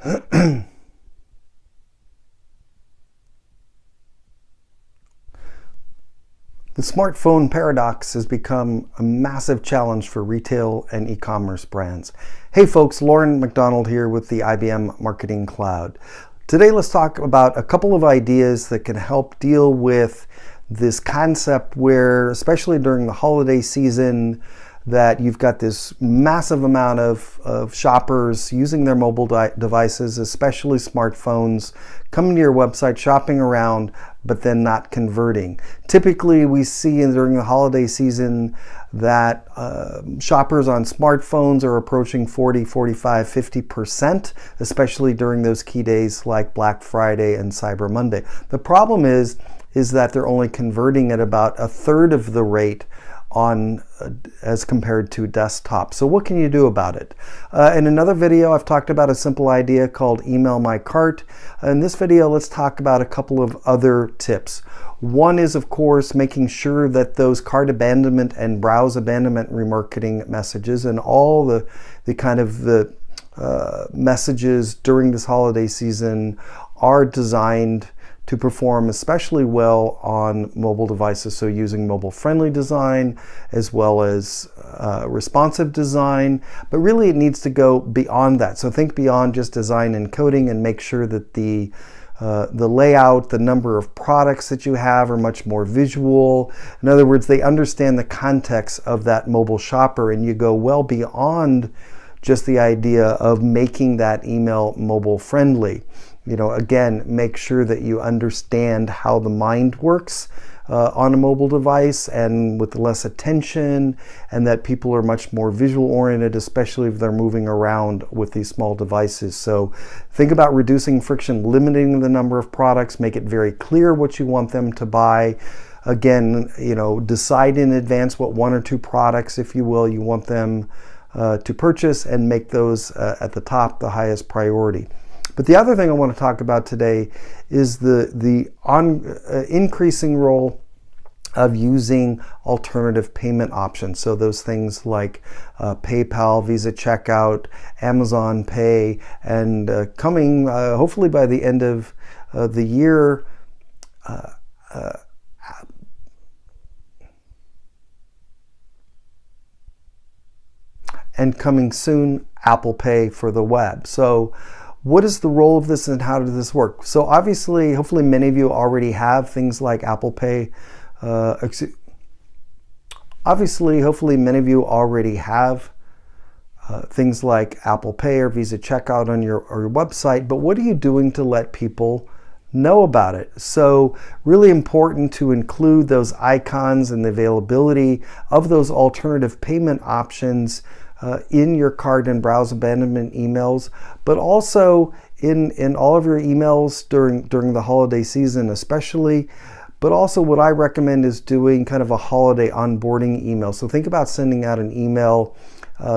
The smartphone paradox has become a massive challenge for retail and e-commerce brands. Hey folks, Lauren McDonald here with the IBM Marketing Cloud. Today let's talk about a couple of ideas that can help deal with this concept where, especially during the holiday season, that you've got this massive amount of shoppers using their mobile devices, especially smartphones, coming to your website, shopping around, but then not converting. Typically, we see during the holiday season that shoppers on smartphones are approaching 40, 45, 50%, especially during those key days like Black Friday and Cyber Monday. The problem is that they're only converting at about a third of the rate as compared to desktop. So what can you do about it? In another video, I've talked about a simple idea called Email My Cart. In this video, let's talk about a couple of other tips. One is, of course, making sure that those cart abandonment and browse abandonment remarketing messages and all the messages during this holiday season are designed to perform especially well on mobile devices. So using mobile-friendly design as well as responsive design, but really it needs to go beyond that. So think beyond just design and coding and make sure that the layout, the number of products that you have are much more visual. In other words, they understand the context of that mobile shopper, and you go well beyond just the idea of making that email mobile friendly. Again, make sure that you understand how the mind works on a mobile device and with less attention, and that people are much more visual oriented, especially if they're moving around with these small devices. So think about reducing friction, limiting the number of products, make it very clear what you want them to buy. Again, decide in advance what one or two products, if you will, you want them to purchase, and make those at the top the highest priority. But the other thing I want to talk about today is the increasing role of using alternative payment options. So those things like PayPal, Visa Checkout, Amazon Pay, and coming hopefully by the end of the year, and coming soon, Apple Pay for the web. So what is the role of this and how does this work? So obviously, hopefully many of you already have things like Apple Pay. Hopefully many of you already have things like Apple Pay or Visa Checkout on your website, but what are you doing to let people know about it? So really important to include those icons and the availability of those alternative payment options in your cart and browse abandonment emails, but also in all of your emails during the holiday season especially. But also what I recommend is doing kind of a holiday onboarding email. So think about sending out an email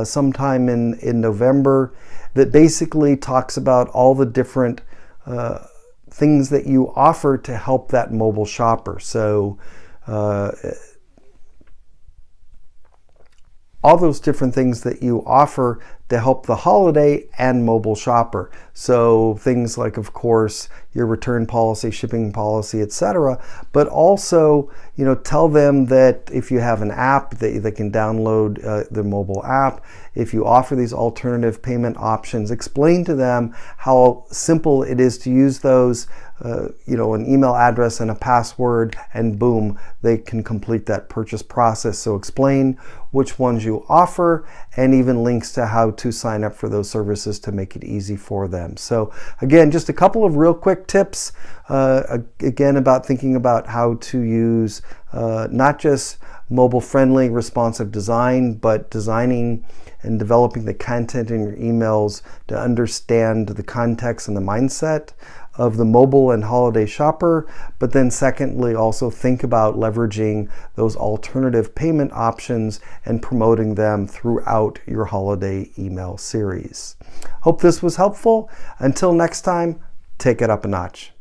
sometime in November that basically talks about all the different things that you offer to help that mobile shopper. So all those different things that you offer to help the holiday and mobile shopper. So things like, of course, your return policy, shipping policy, etc. But also, tell them that if you have an app, that they can download the mobile app. If you offer these alternative payment options, explain to them how simple it is to use those. An email address and a password, and boom, they can complete that purchase process. So explain which ones you offer, and even links to how to sign up for those services to make it easy for them. So again, just a couple of real quick tips, again, about thinking about how to use not just mobile-friendly responsive design, but designing and developing the content in your emails to understand the context and the mindset of the mobile and holiday shopper. But then secondly, also think about leveraging those alternative payment options and promoting them throughout your holiday email series. Hope this was helpful. Until next time, take it up a notch.